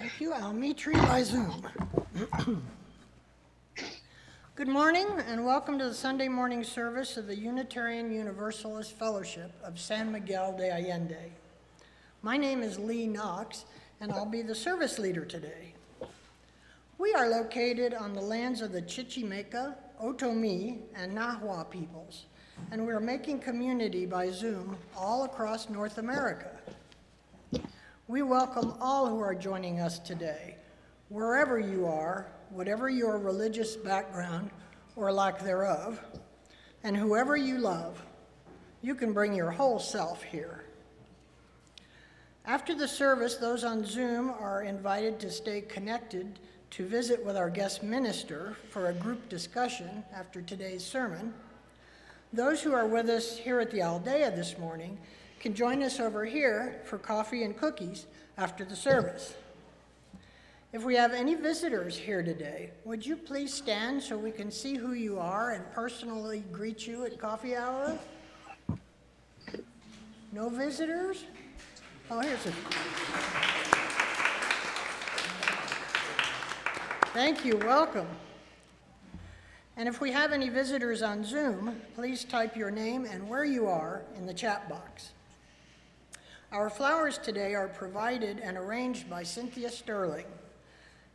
Thank you, Almitri by Zoom. Good morning and welcome to the Sunday morning service of the Unitarian Universalist Fellowship of San Miguel de Allende. My name is Knox and I'll be the service leader today. We are located on the lands of the Chichimeca, Otomi, and Nahua peoples, and we are making community by Zoom all across North America. We welcome all who are joining us today, wherever you are, whatever your religious background or lack thereof, and whoever you love. You can bring your whole self here. After the service, those on Zoom are invited to stay connected to visit with our guest minister for a group discussion after today's sermon. Those who are with us here at the Aldea this morning can join us over here for coffee and cookies after the service. If we have any visitors here today, would you please stand so we can see who you are and personally greet you at coffee hour? No visitors? Oh, here's a... Thank you, welcome. And if we have any visitors on Zoom, please type your name and where you are in the chat box. Our flowers today are provided and arranged by Cynthia Sterling.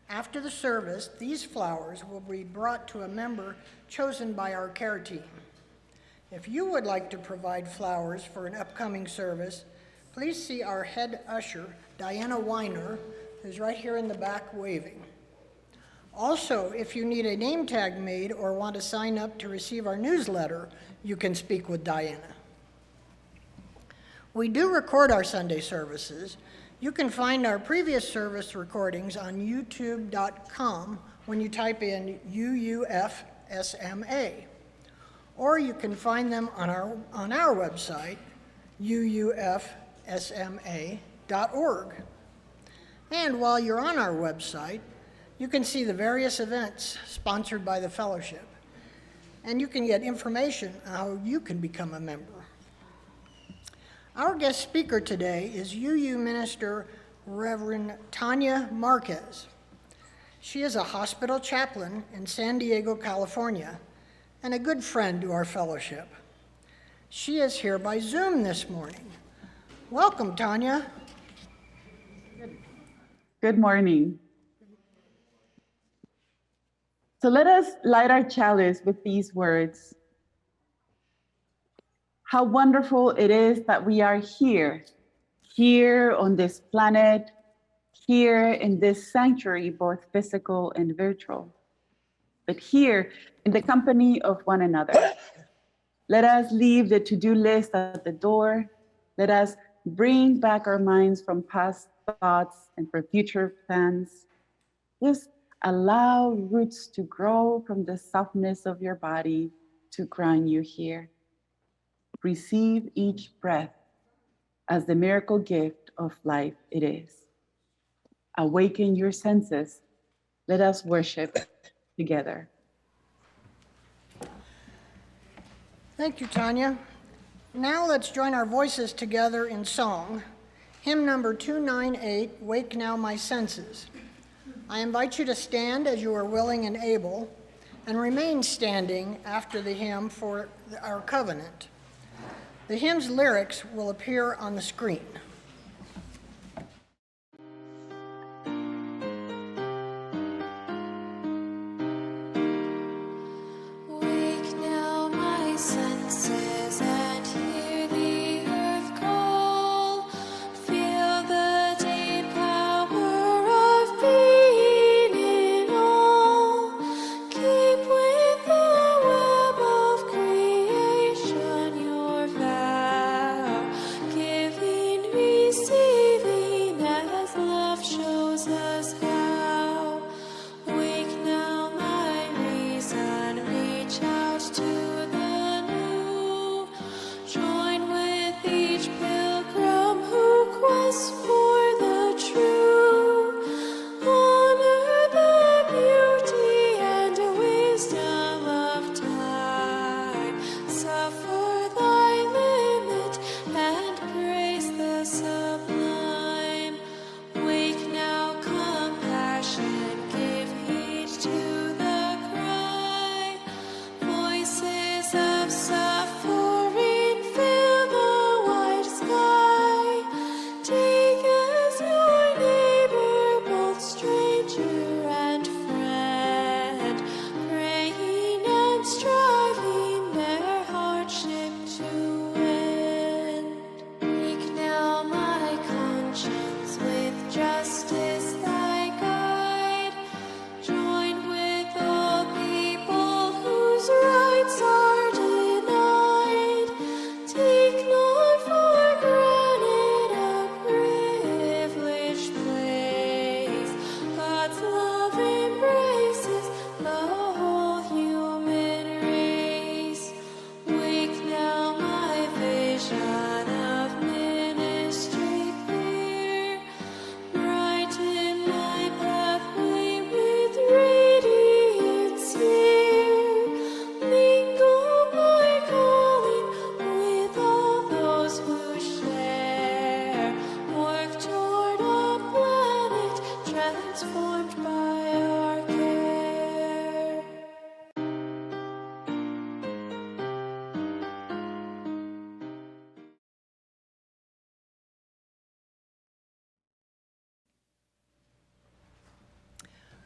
After the service, these flowers will be brought to a member chosen by our care team. If you would like to provide flowers for an upcoming service, please see our head usher, Diana Weiner, who's right here in the back waving. Also, if you need a name tag made or want to sign up to receive our newsletter, you can speak with Diana. We do record our Sunday services. You can find our previous service recordings on youtube.com when you type in UUFSMA. Or you can find them on our website, UUFSMA.org. And while you're on our website, you can see the various events sponsored by the fellowship. And you can get information on how you can become a member. Our guest speaker today is UU Minister Reverend Tania Márquez. She is a hospital chaplain in San Diego, California, and a good friend to our fellowship. She is here by Zoom this morning. Welcome, Tania. Good morning. So let us light our chalice with these words. How wonderful it is that we are here on this planet, here in this sanctuary, both physical and virtual, but here in the company of one another. Let us leave the to-do list at the door. Let us bring back our minds from past thoughts and for future plans. Just allow roots to grow from the softness of your body to ground you here. Receive each breath as the miracle gift of life it is. Awaken your senses. Let us worship together. Thank you, Tania. Now let's join our voices together in song. Hymn number 298, Wake Now My Senses. I invite you to stand as you are willing and able, and remain standing after the hymn for our covenant. The hymn's lyrics will appear on the screen.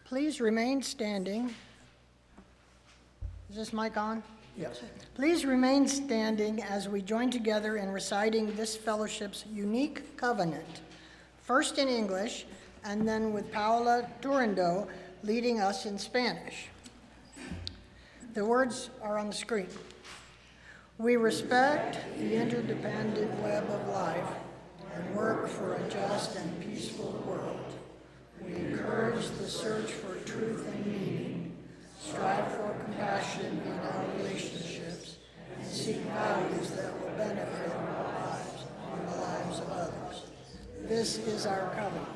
Please remain standing. Is this mic on? Yes. Please remain standing as we join together in reciting this fellowship's unique covenant, first in English, and then with Paola Turandot leading us in Spanish. The words are on the screen. We respect the interdependent web of life and work for a just and peaceful world. We encourage the search for truth and meaning, strive for compassion in our relationships, and seek values that will benefit our lives and the lives of others. This is our covenant.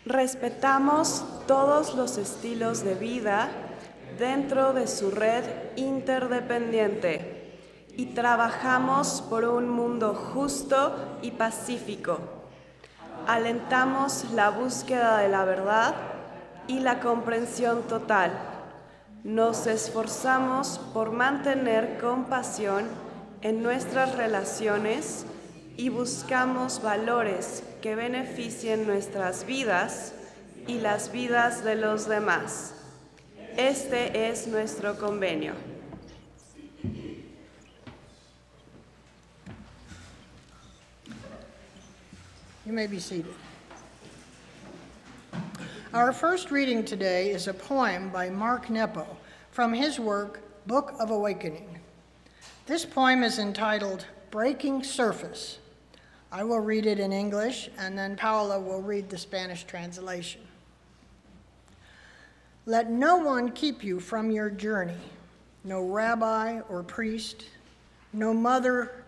Respetamos todos los estilos de vida dentro de su red interdependiente y trabajamos por un mundo justo y pacífico. Alentamos la búsqueda de la verdad y la comprensión total. Nos esforzamos por mantener compasión en nuestras relaciones y buscamos valores que beneficien nuestras vidas y las vidas de los demás. Este es nuestro convenio. You may be seated. Our first reading today is a poem by Mark Nepo from his work, Book of Awakening. This poem is entitled Breaking Surface. I will read it in English, and then Paola will read the Spanish translation. Let no one keep you from your journey, no rabbi or priest, no mother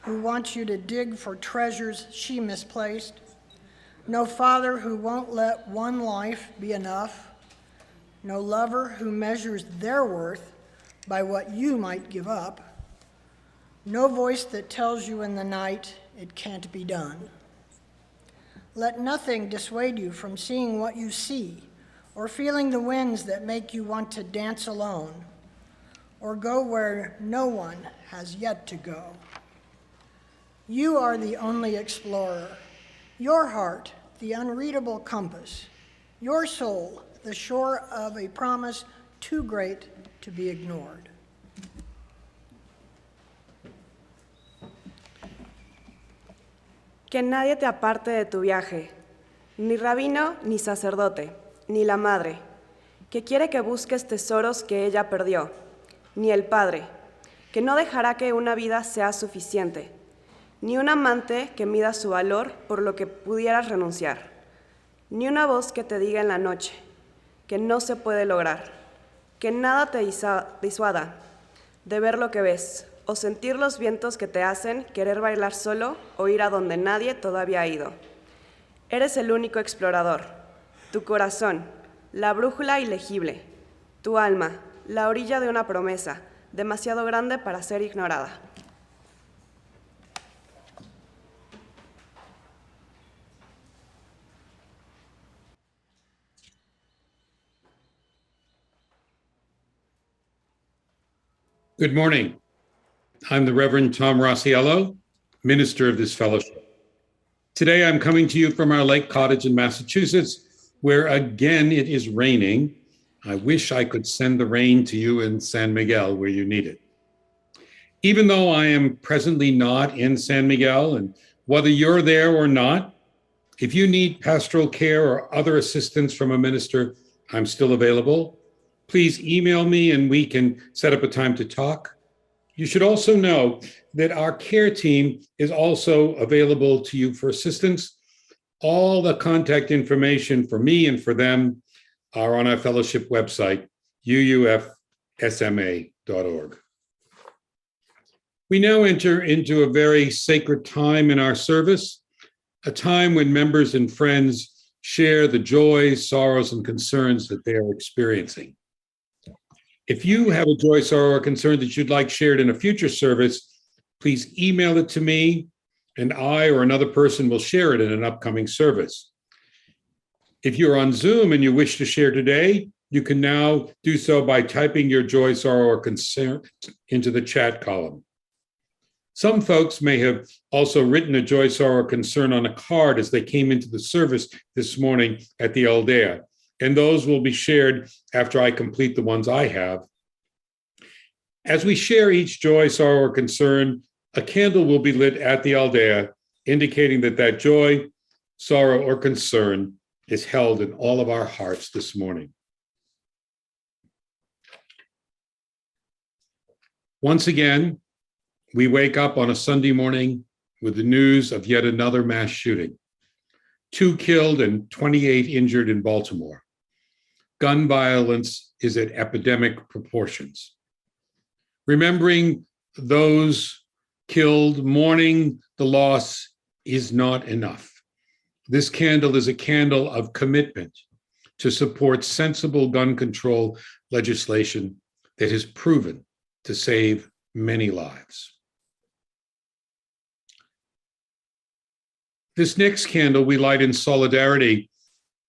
who wants you to dig for treasures she misplaced, no father who won't let one life be enough, no lover who measures their worth by what you might give up, no voice that tells you in the night it can't be done. Let nothing dissuade you from seeing what you see, or feeling the winds that make you want to dance alone, or go where no one has yet to go. You are the only explorer, your heart the unreadable compass, your soul the shore of a promise too great to be ignored. Que nadie te aparte de tu viaje, ni rabino ni sacerdote, ni la madre, que quiere que busques tesoros que ella perdió, ni el padre, que no dejará que una vida sea suficiente, ni un amante que mida su valor por lo que pudieras renunciar, ni una voz que te diga en la noche que no se puede lograr, que nada te disuada de ver lo que ves o sentir los vientos que te hacen querer bailar solo o ir a donde nadie todavía ha ido. Eres el único explorador, tu corazón, la brújula ilegible, tu alma, la orilla de una promesa, demasiado grande para ser ignorada. Good morning. I'm the Reverend Rosiello, minister of this fellowship. Today I'm coming to you from our lake cottage in Massachusetts, where again it is raining. I wish I could send the rain to you in San Miguel where you need it. Even though I am presently not in San Miguel, and whether you're there or not, if you need pastoral care or other assistance from a minister, I'm still available. Please email me and we can set up a time to talk. You should also know that our care team is also available to you for assistance. All the contact information for me and for them are on our fellowship website, UUFSMA.org. We now enter into a very sacred time in our service, a time when members and friends share the joys, sorrows, and concerns that they are experiencing. If you have a joy, sorrow, or concern that you'd like shared in a future service, please email it to me, and I or another person will share it in an upcoming service. If you're on Zoom and you wish to share today, you can now do so by typing your joy, sorrow, or concern into the chat column. Some folks may have also written a joy, sorrow, or concern on a card as they came into the service this morning at the Aldea, and those will be shared after I complete the ones I have. As we share each joy, sorrow, or concern, a candle will be lit at the Aldea, indicating that that joy, sorrow, or concern is held in all of our hearts this morning. Once again, we wake up on a Sunday morning with the news of yet another mass shooting. 2 killed and 28 injured in Baltimore. Gun violence is at epidemic proportions. Remembering those killed, mourning the loss is not enough. This candle is a candle of commitment to support sensible gun control legislation that has proven to save many lives. This next candle we light in solidarity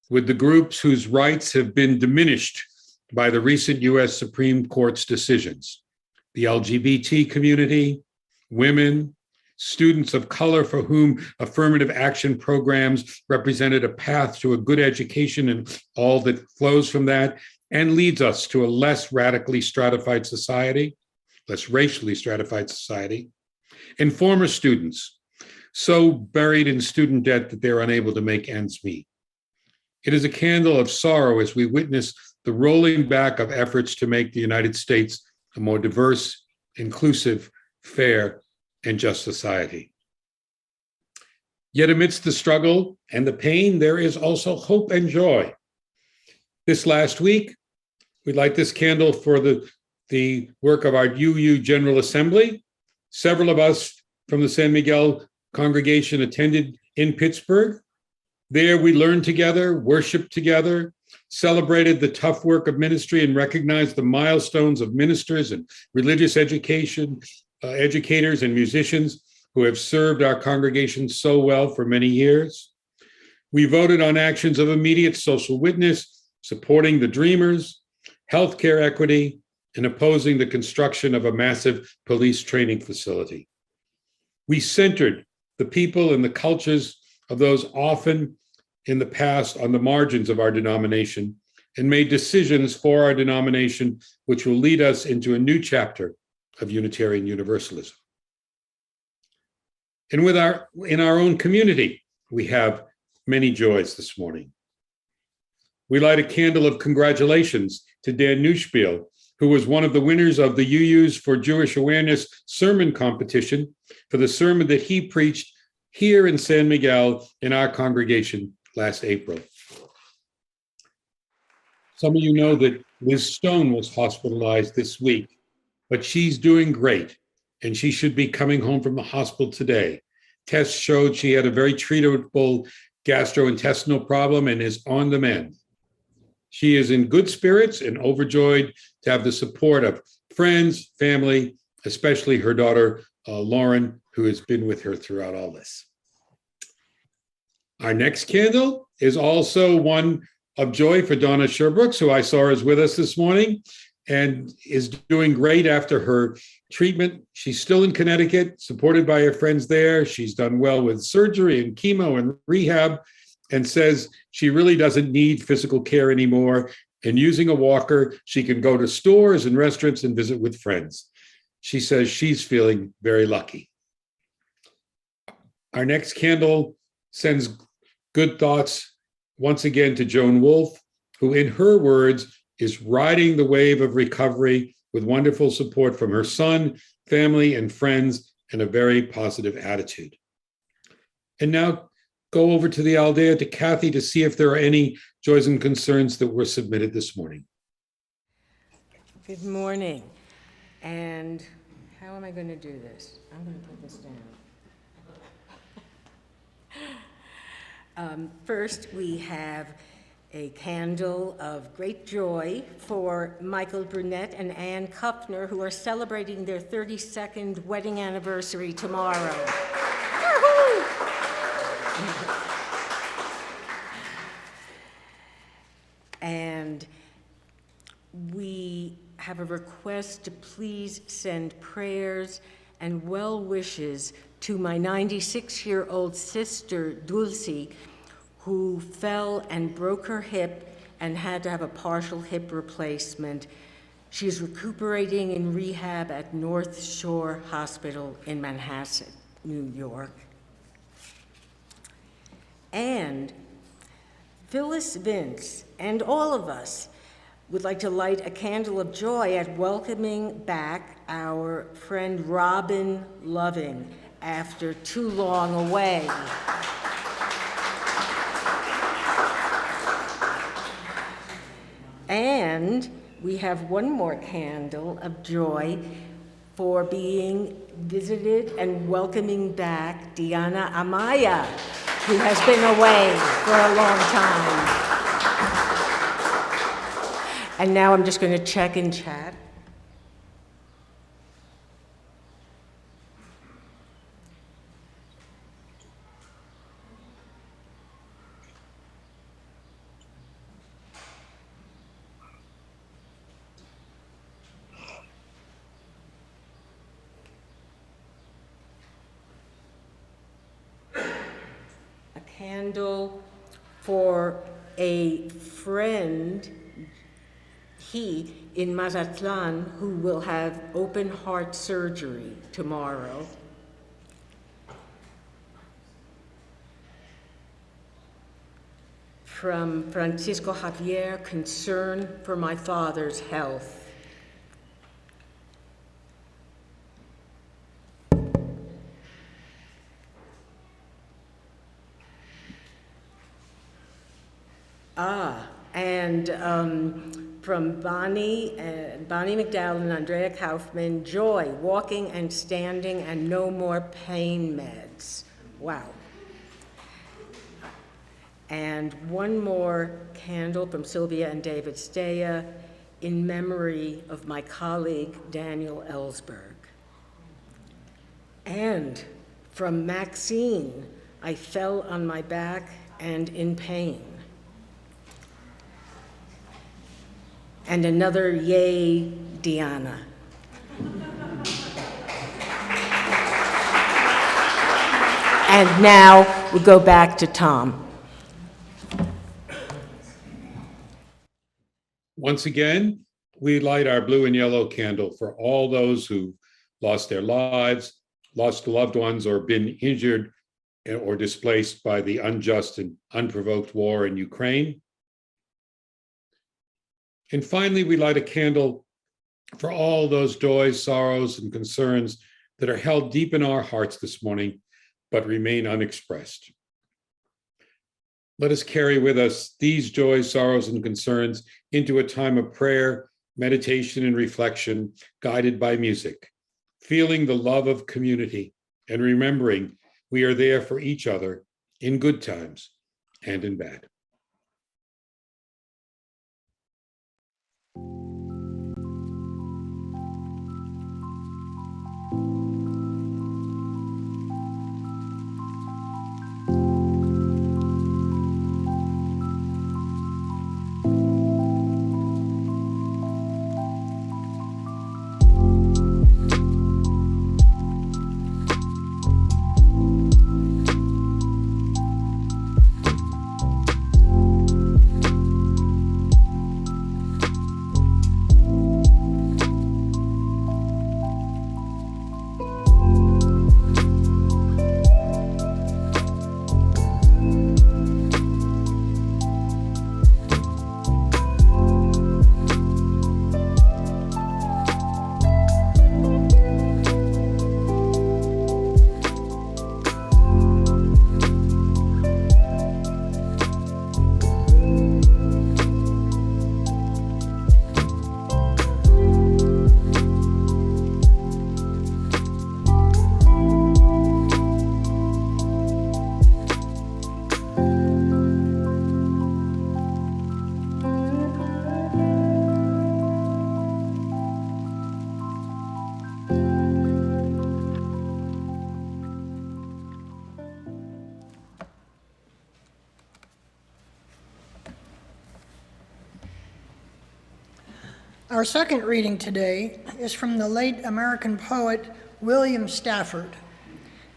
with the groups whose rights have been diminished by the recent US Supreme Court's decisions. The LGBT community, women, students of color for whom affirmative action programs represented a path to a good education and all that flows from that, and leads us to a less radically stratified society, less racially stratified society, and former students so buried in student debt that they're unable to make ends meet. It is a candle of sorrow as we witness the rolling back of efforts to make the United States a more diverse, inclusive, fair, and just society. Yet amidst the struggle and the pain, there is also hope and joy. This last week, we'd light this candle for the work of our UU General Assembly. Several of us from the San Miguel congregation attended in Pittsburgh. There we learned together, worshiped together, celebrated the tough work of ministry, and recognized the milestones of ministers and religious educators and musicians who have served our congregation so well for many years. We voted on actions of immediate social witness, supporting the Dreamers, healthcare equity, and opposing the construction of a massive police training facility. We centered the people and the cultures of those often in the past on the margins of our denomination and made decisions for our denomination which will lead us into a new chapter of Unitarian Universalism. And in our own community, we have many joys this morning. We light a candle of congratulations to Dan Neuspiel, who was one of the winners of the UU's for Jewish Awareness sermon competition for the sermon that he preached here in San Miguel in our congregation last April. Some of you know that Liz Stone was hospitalized this week, but she's doing great, and she should be coming home from the hospital today. Tests showed she had a very treatable gastrointestinal problem and is on the mend. She is in good spirits and overjoyed to have the support of friends, family, especially her daughter, Lauren, who has been with her throughout all this. Our next candle is also one of joy for Donna Sherbrooks, who I saw is with us this morning and is doing great after her treatment. She's still in Connecticut, supported by her friends there. She's done well with surgery and chemo and rehab, and says she really doesn't need physical care anymore. And using a walker, she can go to stores and restaurants and visit with friends. She says she's feeling very lucky. Our next candle sends good thoughts once again to Joan Wolfe, who in her words is riding the wave of recovery with wonderful support from her son, family, and friends, and a very positive attitude. And now go over to the Aldea to Kathy to see if there are any joys and concerns that were submitted this morning. Good morning. And how am I going to do this? I'm going to put this down. First, we have a candle of great joy for Michael Burnett and Ann Kuffner, who are celebrating their 32nd wedding anniversary tomorrow. And we have a request to please send prayers and well wishes to my 96-year-old sister, Dulcie, who fell and broke her hip and had to have a partial hip replacement. She's recuperating in rehab at North Shore Hospital in Manhasset, New York. And Phyllis Vince and all of us would like to light a candle of joy at welcoming back our friend Robin Loving after too long away. And we have one more candle of joy for being visited and welcoming back Diana Amaya, who has been away for a long time. And now I'm just going to check in chat. A candle for a friend, he in Mazatlan, who will have open heart surgery tomorrow. From Francisco Javier, concern for my father's health. And from Bonnie McDowell and Andrea Kaufman, joy, walking and standing and no more pain meds. Wow. And one more candle from Sylvia and David Steya in memory of my colleague, Daniel Ellsberg. And from Maxine, I fell on my back and in pain. And another yay, Diana. And now we go back to Tom. Once again, we light our blue and yellow candle for all those who lost their lives, lost loved ones, or been injured or displaced by the unjust and unprovoked war in Ukraine. And finally, we light a candle for all those joys, sorrows, and concerns that are held deep in our hearts this morning, but remain unexpressed. Let us carry with us these joys, sorrows, and concerns into a time of prayer, meditation, and reflection, guided by music, feeling the love of community and remembering we are there for each other in good times and in bad. Our second reading today is from the late American poet William Stafford.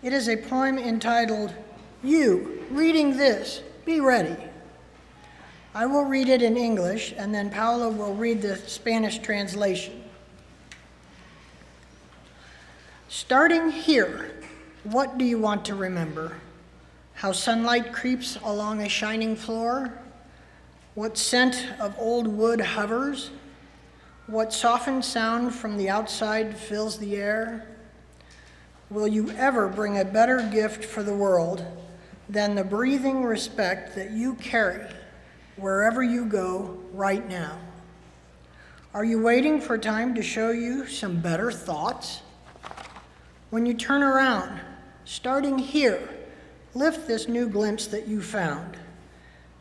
It is a poem entitled, "You, reading this, be ready." I will read it in English, and then Paola will read the Spanish translation. Starting here, what do you want to remember? How sunlight creeps along a shining floor? What scent of old wood hovers? What softened sound from the outside fills the air? Will you ever bring a better gift for the world than the breathing respect that you carry wherever you go right now? Are you waiting for time to show you some better thoughts? When you turn around, starting here, lift this new glimpse that you found.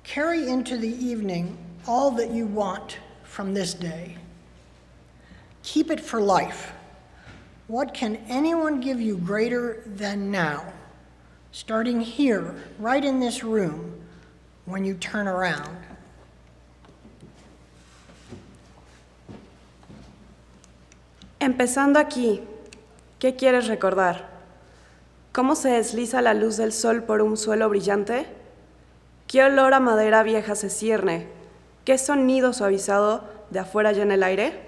Carry into the evening all that you want from this day. Keep it for life. What can anyone give you greater than now? Starting here, right in this room, when you turn around. Empezando aquí, ¿qué quieres recordar? ¿Cómo se desliza la luz del sol por un suelo brillante? ¿Qué olor a madera vieja se cierne? ¿Qué sonido suavizado de afuera llena el aire?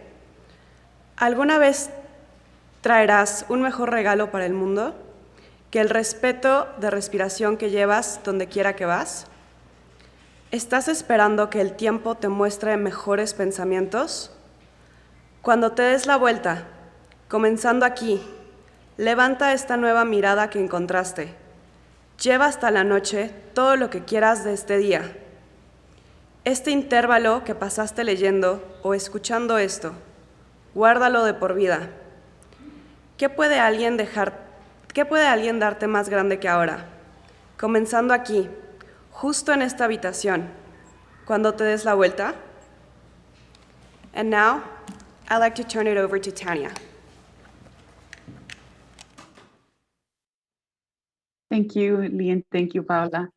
¿Alguna vez traerás un mejor regalo para el mundo que el respeto de respiración que llevas donde quiera que vas? ¿Estás esperando que el tiempo te muestre mejores pensamientos? Cuando te des la vuelta, comenzando aquí, levanta esta nueva mirada que encontraste. Lleva hasta la noche todo lo que quieras de este día. Este intervalo que pasaste leyendo o escuchando esto, guárdalo de por vida. ¿Qué puede alguien darte más grande que ahora? Comenzando aquí, justo en esta habitación, cuando te des la vuelta. And now, I'd like to turn it over to Tania. Thank you, Lee, and thank you, Paola.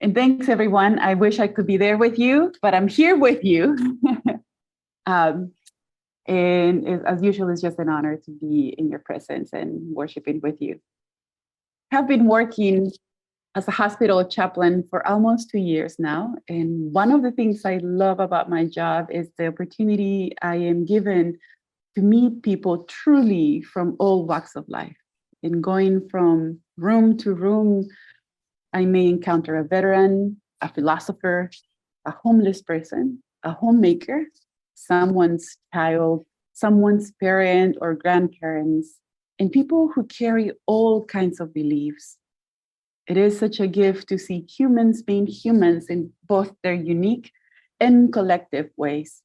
And thanks, everyone. I wish I could be there with you, but I'm here with you. And as usual, it's just an honor to be in your presence and worshiping with you. I've been working as a hospital chaplain for almost 2 years now. And one of the things I love about my job is the opportunity I am given to meet people truly from all walks of life. And going from room to room, I may encounter a veteran, a philosopher, a homeless person, a homemaker, someone's child, someone's parent or grandparents, and people who carry all kinds of beliefs. It is such a gift to see humans being humans in both their unique and collective ways.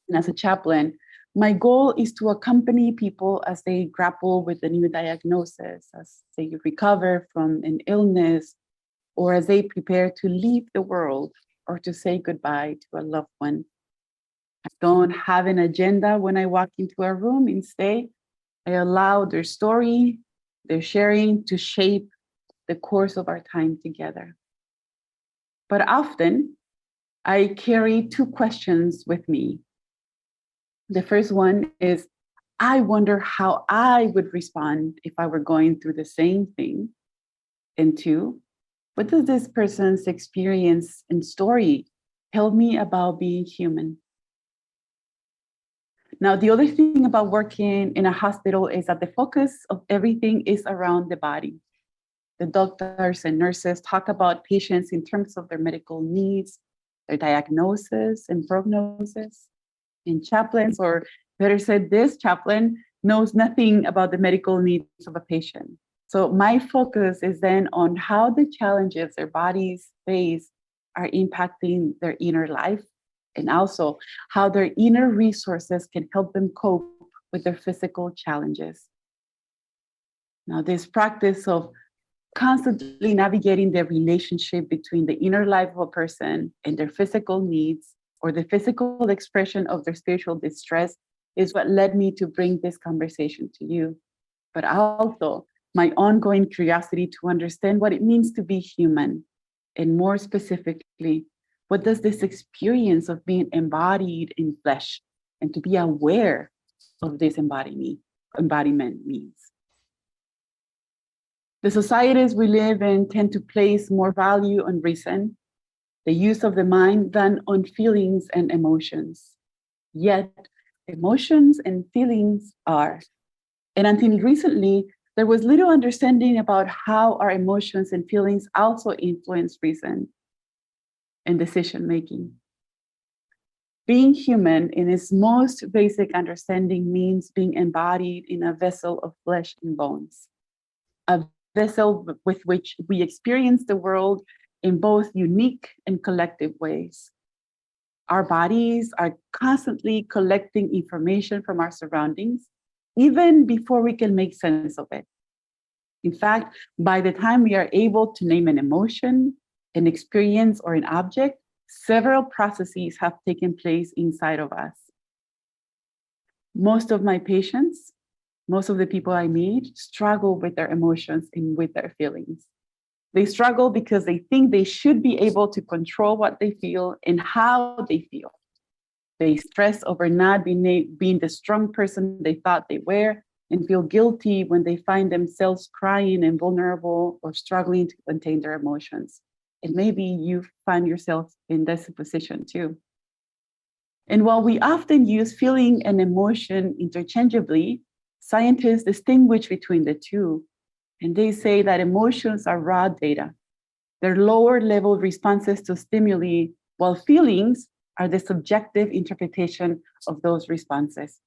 And as a chaplain, my goal is to accompany people as they grapple with a new diagnosis, as they recover from an illness, or as they prepare to leave the world or to say goodbye to a loved one. I don't have an agenda when I walk into a room. Instead, I allow their story, their sharing to shape the course of our time together. But often, I carry two questions with me. The first one is, I wonder how I would respond if I were going through the same thing. And two, what does this person's experience and story tell me about being human? Now, the other thing about working in a hospital is that the focus of everything is around the body. The doctors and nurses talk about patients in terms of their medical needs, their diagnosis and prognosis. And chaplains, or better said, this chaplain knows nothing about the medical needs of a patient. So my focus is then on how the challenges their bodies face are impacting their inner life, and also how their inner resources can help them cope with their physical challenges. Now, this practice of constantly navigating the relationship between the inner life of a person and their physical needs, or the physical expression of their spiritual distress, is what led me to bring this conversation to you. But also my ongoing curiosity to understand what it means to be human, and more specifically, what does this experience of being embodied in flesh and to be aware of this embodiment means. The societies we live in tend to place more value on reason, the use of the mind, than on feelings and emotions. Yet, emotions and feelings are. And until recently, there was little understanding about how our emotions and feelings also influence reason. and decision-making. Being human in its most basic understanding means being embodied in a vessel of flesh and bones, a vessel with which we experience the world in both unique and collective ways. Our bodies are constantly collecting information from our surroundings, even before we can make sense of it. In fact, by the time we are able to name an emotion, an experience, or an object, several processes have taken place inside of us. Most of my patients, most of the people I meet, struggle with their emotions and with their feelings. They struggle because they think they should be able to control what they feel and how they feel. They stress over not being the strong person they thought they were and feel guilty when they find themselves crying and vulnerable or struggling to contain their emotions. And maybe you find yourself in this position too. And while we often use feeling and emotion interchangeably, scientists distinguish between the two. And they say that emotions are raw data. They're lower level responses to stimuli, while feelings are the subjective interpretation of those responses.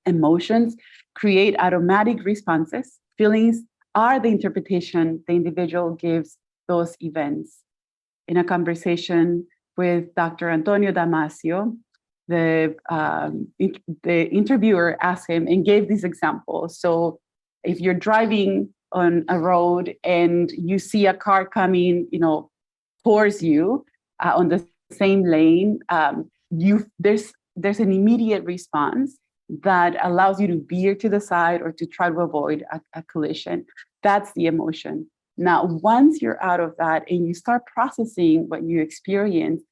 Emotions create automatic responses. Feelings are the interpretation the individual gives those events. In a conversation with Dr. Antonio Damasio, the interviewer asked him and gave this example. So if you're driving on a road and you see a car coming, towards you on the same lane, there's an immediate response that allows you to veer to the side or to try to avoid a collision. That's the emotion. Now, once you're out of that and you start processing what you experience,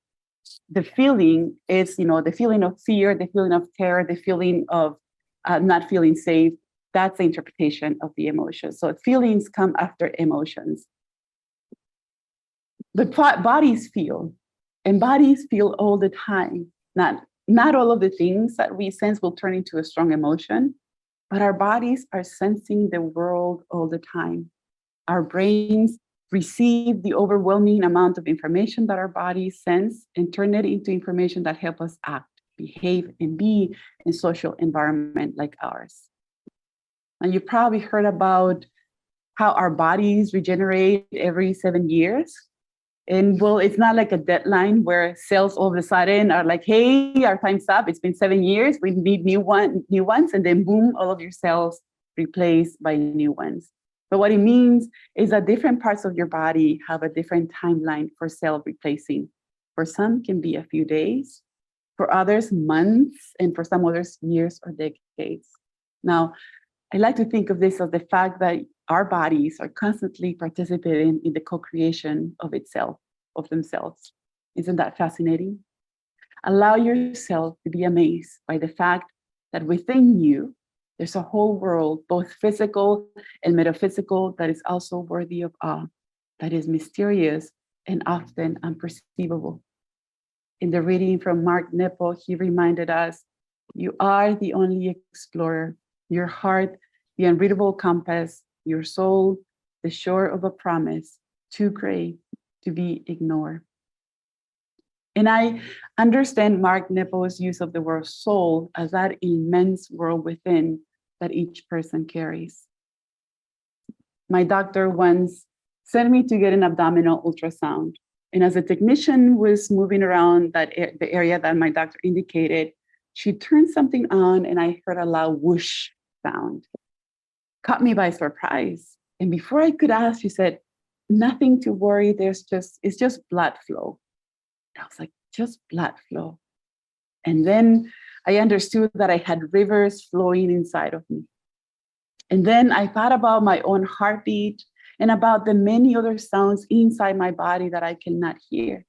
the feeling is, the feeling of fear, the feeling of terror, the feeling of not feeling safe. That's the interpretation of the emotion. So feelings come after emotions. But bodies feel, and bodies feel all the time. Not all of the things that we sense will turn into a strong emotion, but our bodies are sensing the world all the time. Our brains receive the overwhelming amount of information that our bodies sense and turn it into information that help us act, behave, and be in social environment like ours. And you probably heard about how our bodies regenerate every 7 years. And well, it's not like a deadline where cells all of a sudden are like, hey, our time's up. It's been 7 years. We need new ones. And then boom, all of your cells replaced by new ones. But what it means is that different parts of your body have a different timeline for cell replacing. For some, can be a few days. For others, months. And for some others, years or decades. Now, I like to think of this as the fact that our bodies are constantly participating in the co-creation of itself, of themselves. Isn't that fascinating? Allow yourself to be amazed by the fact that within you, there's a whole world, both physical and metaphysical, that is also worthy of awe, that is mysterious and often unperceivable. In the reading from Mark Nepo, he reminded us, you are the only explorer, your heart, the unreadable compass, your soul, the shore of a promise, too great to be ignored. And I understand Mark Nepo's use of the word soul as that immense world within that each person carries. My doctor once sent me to get an abdominal ultrasound. And as the technician was moving around the area that my doctor indicated, she turned something on and I heard a loud whoosh sound. Caught me by surprise. And before I could ask, she said, nothing to worry, it's just blood flow. And I was like, just blood flow. And then I understood that I had rivers flowing inside of me. And then I thought about my own heartbeat and about the many other sounds inside my body that I cannot hear.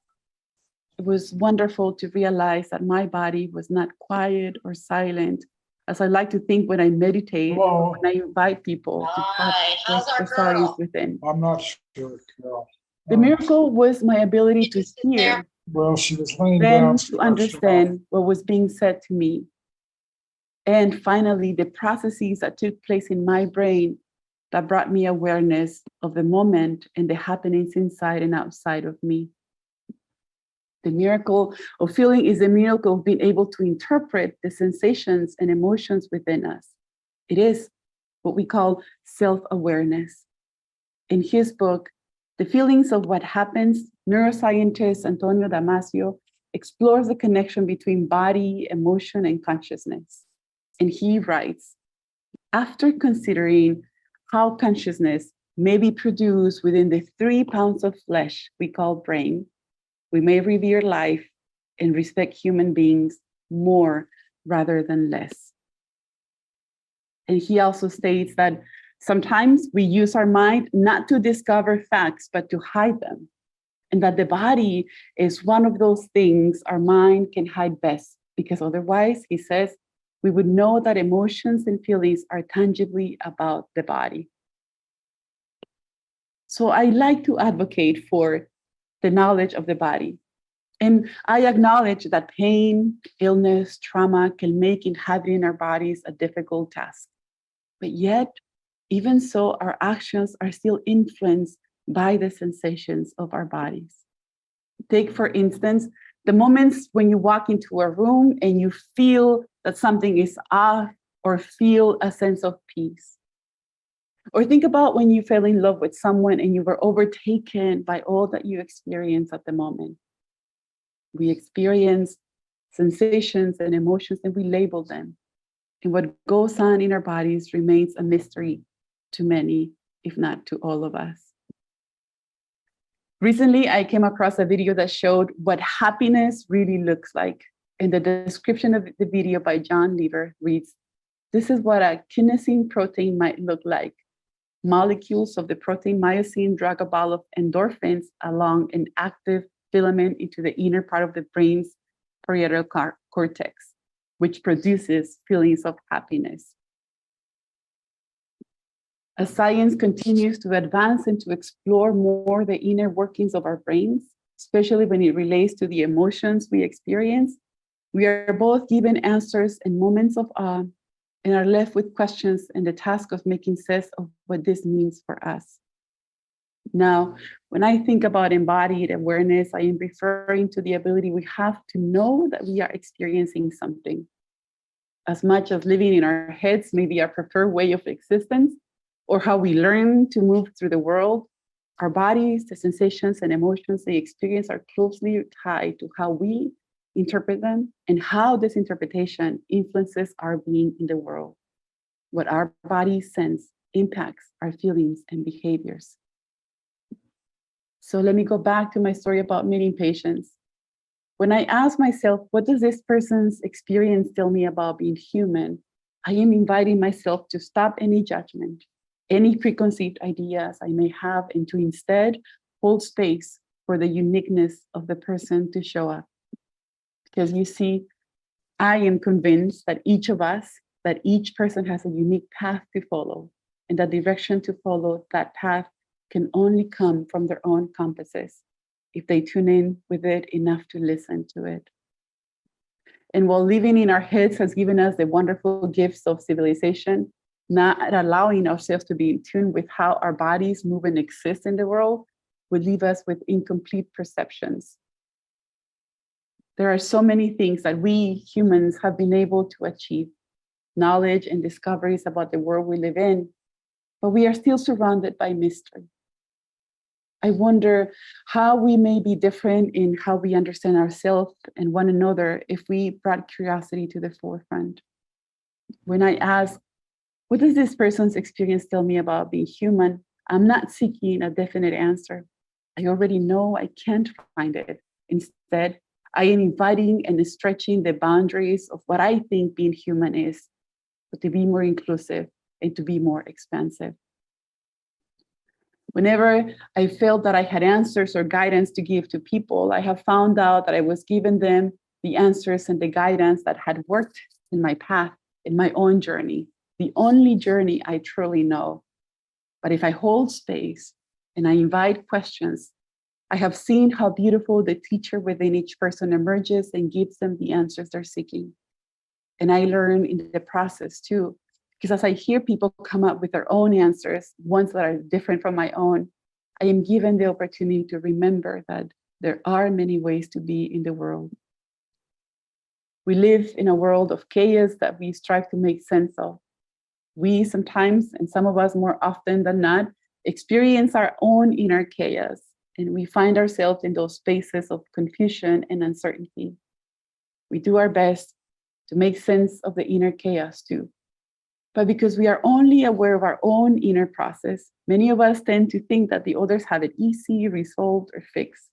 It was wonderful to realize that my body was not quiet or silent, as I like to think when I meditate, Hello. when I invite people to touch the stories within. I'm not sure, Carol. The miracle was my ability to hear, Well, she was laying then down. to understand what was being said to me. And finally, the processes that took place in my brain that brought me awareness of the moment and the happenings inside and outside of me. The miracle of feeling is a miracle of being able to interpret the sensations and emotions within us. It is what we call self-awareness. In his book, The Feelings of What Happens, neuroscientist Antonio Damasio explores the connection between body, emotion, and consciousness. And he writes, after considering how consciousness may be produced within the 3 pounds of flesh we call brain, we may revere life and respect human beings more rather than less. And he also states that sometimes we use our mind not to discover facts, but to hide them. And that the body is one of those things our mind can hide best, because otherwise, he says, we would know that emotions and feelings are tangibly about the body. So I like to advocate for the knowledge of the body. And I acknowledge that pain, illness, trauma can make inhabiting our bodies a difficult task. But yet, even so, our actions are still influenced by the sensations of our bodies. Take, for instance, the moments when you walk into a room and you feel that something is off or feel a sense of peace. Or think about when you fell in love with someone and you were overtaken by all that you experience at the moment. We experience sensations and emotions and we label them. And what goes on in our bodies remains a mystery to many, if not to all of us. Recently, I came across a video that showed what happiness really looks like. And the description of the video by John Lever reads, this is what a kinesin protein might look like. Molecules of the protein myosin drag a ball of endorphins along an active filament into the inner part of the brain's parietal cortex, which produces feelings of happiness. As science continues to advance and to explore more the inner workings of our brains, especially when it relates to the emotions we experience, we are both given answers and moments of awe and are left with questions and the task of making sense of what this means for us. Now, when I think about embodied awareness, I am referring to the ability we have to know that we are experiencing something. As much as living in our heads may be our preferred way of existence, or how we learn to move through the world, our bodies, the sensations and emotions they experience are closely tied to how we interpret them and how this interpretation influences our being in the world. What our bodies sense impacts our feelings and behaviors. So let me go back to my story about meeting patients. When I ask myself, what does this person's experience tell me about being human? I am inviting myself to stop any judgment, any preconceived ideas I may have, and to instead hold space for the uniqueness of the person to show up. Because you see, I am convinced that each of us, that each person has a unique path to follow, and the direction to follow that path can only come from their own compasses if they tune in with it enough to listen to it. And while living in our heads has given us the wonderful gifts of civilization, not allowing ourselves to be in tune with how our bodies move and exist in the world would leave us with incomplete perceptions. There are so many things that we humans have been able to achieve, knowledge and discoveries about the world we live in, but we are still surrounded by mystery. I wonder how we may be different in how we understand ourselves and one another if we brought curiosity to the forefront. When I ask, what does this person's experience tell me about being human? I'm not seeking a definite answer. I already know I can't find it. Instead, I am inviting and stretching the boundaries of what I think being human is, but to be more inclusive and to be more expansive. Whenever I felt that I had answers or guidance to give to people, I have found out that I was giving them the answers and the guidance that had worked in my path, in my own journey, the only journey I truly know. But if I hold space and I invite questions, I have seen how beautiful the teacher within each person emerges and gives them the answers they're seeking. And I learn in the process too, because as I hear people come up with their own answers, ones that are different from my own, I am given the opportunity to remember that There are many ways to be in the world. We live in a world of chaos that we strive to make sense of. We sometimes, and some of us more often than not, experience our own inner chaos, and we find ourselves in those spaces of confusion and uncertainty. We do our best to make sense of the inner chaos too. But because we are only aware of our own inner process, many of us tend to think that the others have it easy, resolved, or fixed.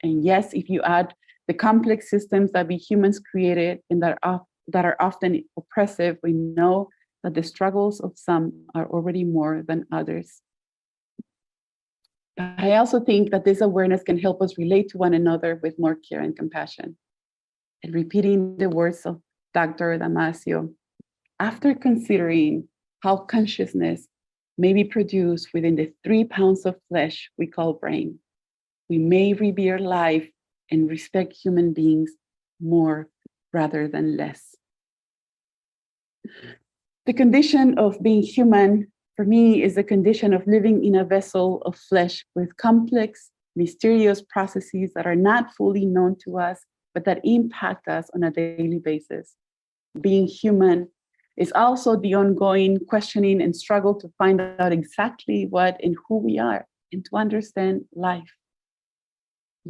And yes, if you add the complex systems that we humans created and that are often oppressive, we know that the struggles of some are already more than others. But I also think that this awareness can help us relate to one another with more care and compassion. And repeating the words of Dr. Damasio, after considering how consciousness may be produced within the 3 pounds of flesh we call brain, we may revere life and respect human beings more rather than less. The condition of being human, for me, is the condition of living in a vessel of flesh with complex, mysterious processes that are not fully known to us, but that impact us on a daily basis. Being human is also the ongoing questioning and struggle to find out exactly what and who we are and to understand life.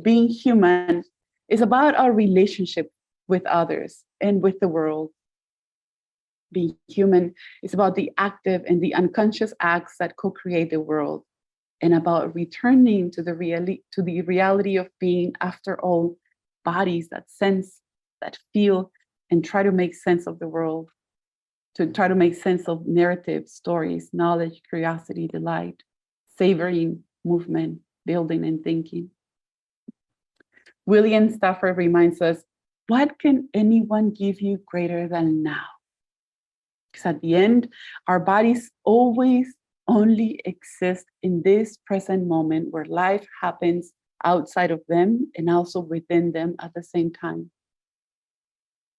Being human is about our relationship with others and with the world. Being human is about the active and the unconscious acts that co-create the world, and about returning to the reality of being, after all, bodies that sense, that feel, and try to make sense of the world, to try to make sense of narratives, stories, knowledge, curiosity, delight, savoring, movement, building, and thinking. William Stafford reminds us, what can anyone give you greater than now? Because at the end, our bodies always only exist in this present moment where life happens outside of them and also within them at the same time.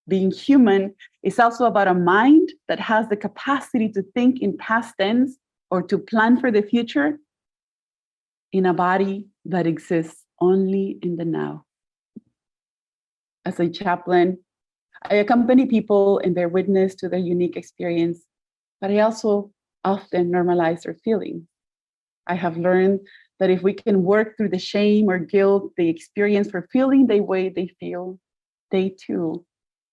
Being human is also about a mind that has the capacity to think in past tense or to plan for the future in a body that exists only in the now. As a chaplain, I accompany people in their witness to their unique experience, but I also often normalize their feelings. I have learned that if we can work through the shame or guilt they experience for feeling the way they feel, they too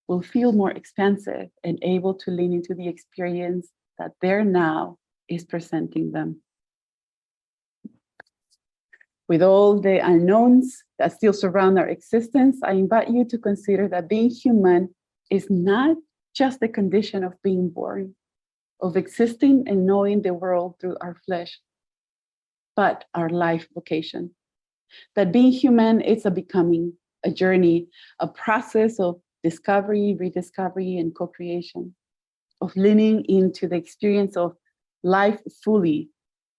will feel more expansive and able to lean into the experience that their now is presenting them. With all the unknowns that still surround our existence, I invite you to consider that being human is not just the condition of being born, of existing and knowing the world through our flesh, but our life vocation. That being human is a becoming, a journey, a process of discovery, rediscovery, and co-creation, of leaning into the experience of life fully,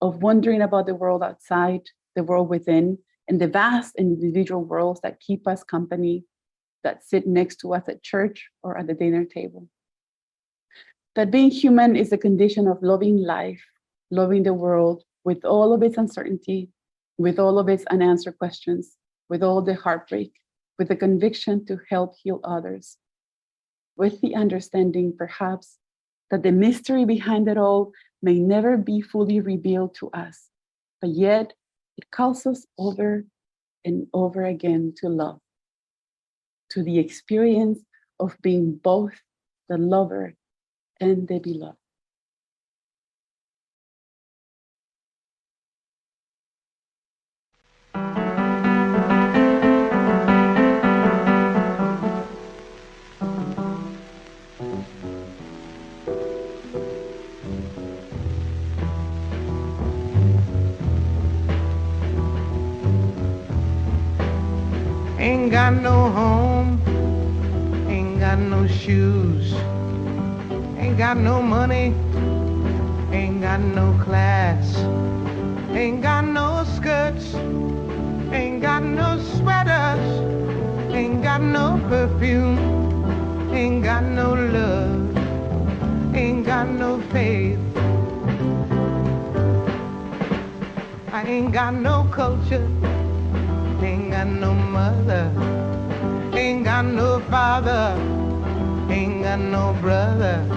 of wondering about the world outside, the world within, and the vast individual worlds that keep us company, that sit next to us at church or at the dinner table. That being human is a condition of loving life, loving the world with all of its uncertainty, with all of its unanswered questions, with all the heartbreak, with the conviction to help heal others, with the understanding, perhaps, that the mystery behind it all may never be fully revealed to us, but yet it calls us over and over again to love, to the experience of being both the lover and the beloved. Ain't got no home, ain't got no shoes, ain't got no money, ain't got no class, ain't got no skirts, ain't got no sweaters, ain't got no perfume, ain't got no love, ain't got no faith. I ain't got no culture, ain't got got no mother, ain't got no father, ain't got no brother,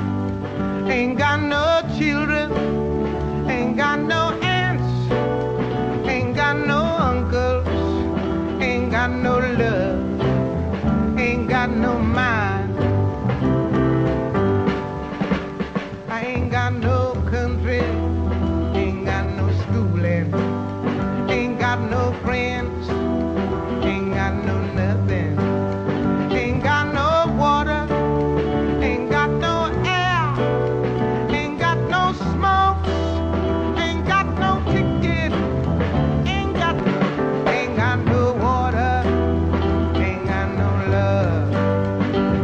ain't got no children, ain't got no aunts, ain't got no uncles, ain't got no love, ain't got no mind. I ain't got no country, ain't got no schooling, ain't got no friends, ain't got no nothing, ain't got no water, ain't got no air, ain't got no smoke, ain't got no ticket, ain't got no water, ain't got no love,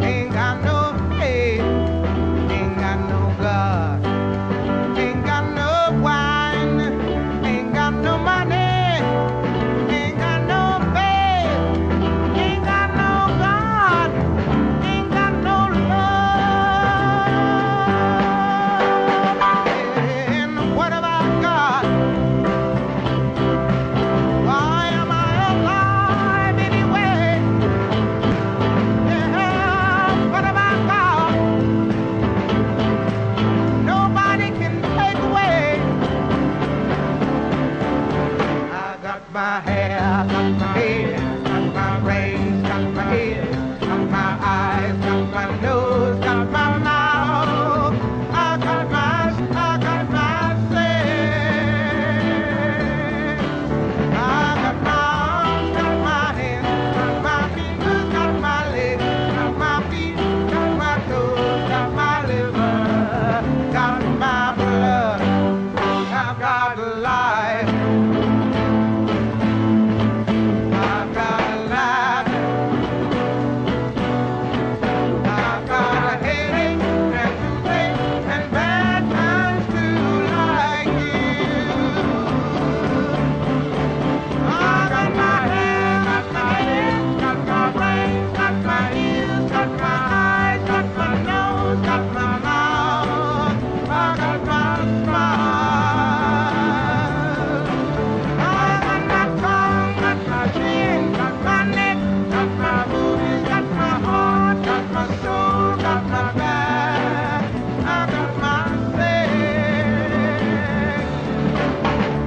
ain't got no faith, ain't got no God, ain't got no wine, ain't got no money, ain't got no faith, ain't got no God, ain't got no love. And what about God? Why am I alive anyway? Yeah, what about God? Nobody can take away. I got my hair, I got my head, got my brains, got my head, got my eyes, got my nose, got my mouth. I got my sense. I got my arms, got my hands, got my fingers, got my legs, got my feet, got my toes, got my liver, got my blood. I've got life. I've got life. I've got a headache and toothache and bad times too like you. I got my hands, got my head, got my brains, got my ears, got my eyes, got my nose, got my mouth. I got my smile. I got my tongue, got my chin, got my neck, got my boobies, got my heart, got my soul, got my back. I got my sex.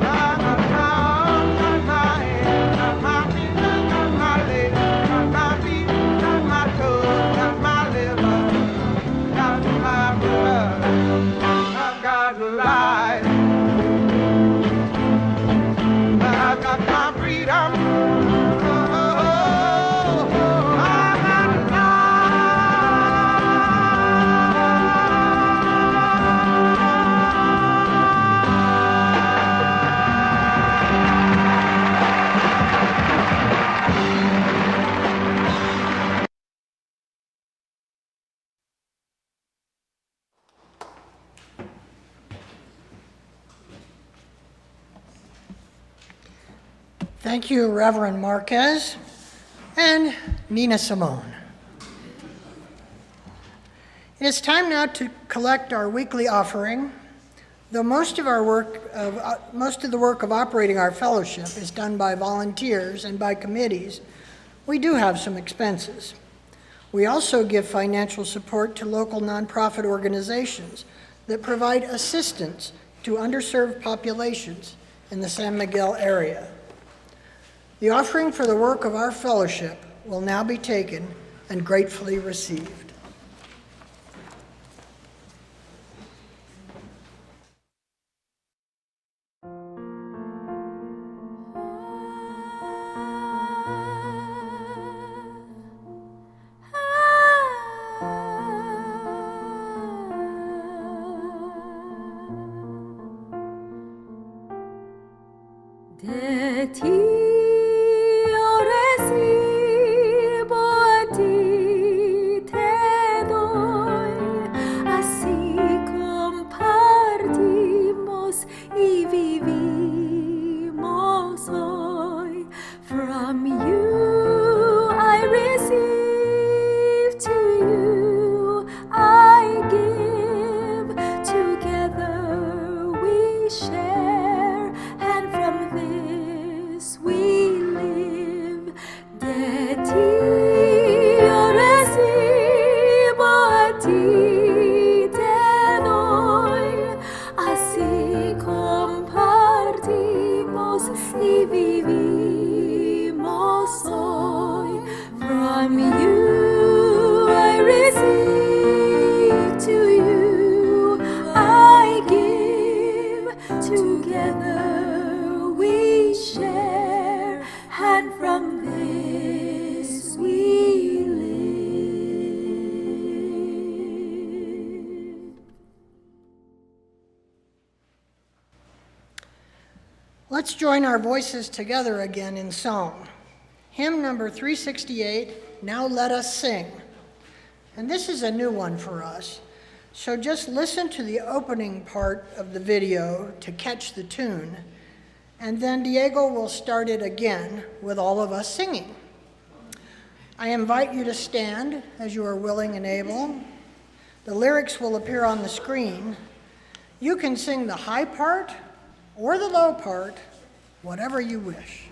I got my arms, got my head, got my fingers, got my legs, got my feet, got my toes, got my liver, got my blood. I've got life. I've got my freedom. I've got Thank you, Reverend Marquez and Nina Simone. It is time now to collect our weekly offering. Though most of the work of operating our fellowship is done by volunteers and by committees, we do have some expenses. We also give financial support to local nonprofit organizations that provide assistance to underserved populations in the San Miguel area. The offering for the work of our fellowship will now be taken and gratefully received. De ti yo recibo, a ti te ti te doy, así compartimos y vivimos hoy. From you I receive, to you I give, together we share, and from this we live. Let's join our voices together again in song. Hymn number 368, Now Let Us Sing. And this is a new one for us. So just listen to the opening part of the video to catch the tune, and then Diego will start it again with all of us singing. I invite you to stand as you are willing and able. The lyrics will appear on the screen. You can sing the high part or the low part, whatever you wish.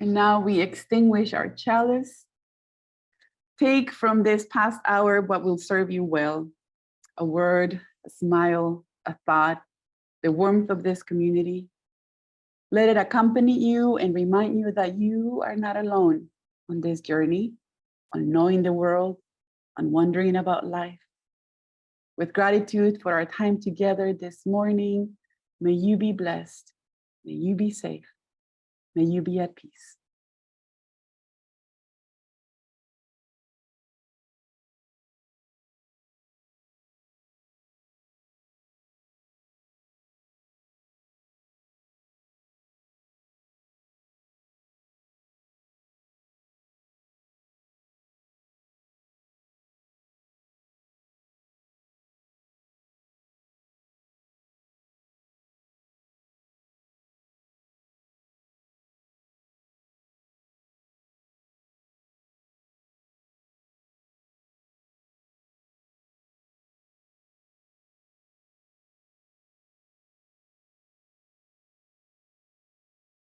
And now we extinguish our chalice. Take from this past hour what will serve you well: a word, a smile, a thought, the warmth of this community. Let it accompany you and remind you that you are not alone on this journey, on knowing the world, on wondering about life. With gratitude for our time together this morning, may you be blessed, may you be safe, may you be at peace.